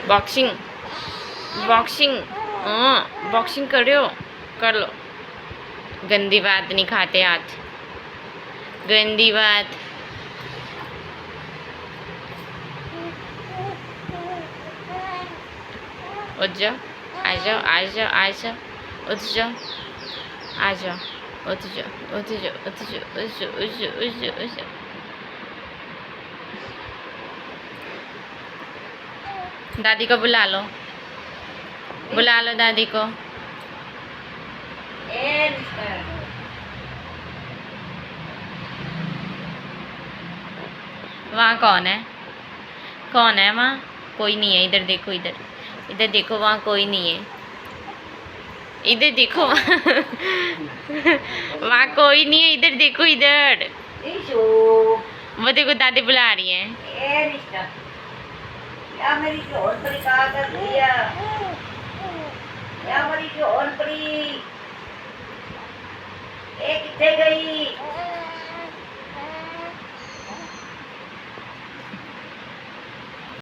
Boxing boxing boxing करो कर लो। गंदी बात नहीं खाते हाथ, गंदी बात। उठ जाओ, आ जाओ आ जाओ आ जाओ, उठ जाओ आ जाओ, उठ जाओ उठ जाओ उठ जाओ उठ जाओ उठ जाओ उठ जाओ उठ जाओ। दादी को बुला लो, बुला लो दादी को। वहाँ कौन है? कौन है वहाँ? कोई नहीं है। इधर देखो, इधर इधर देखो, वहाँ कोई नहीं है। इधर देखो वहाँ कोई नहीं है। इधर देखो, इधर वो देखो, दादी बुला रही है। मेरी परी कहा कर दिया, मेरी परी कितने गई?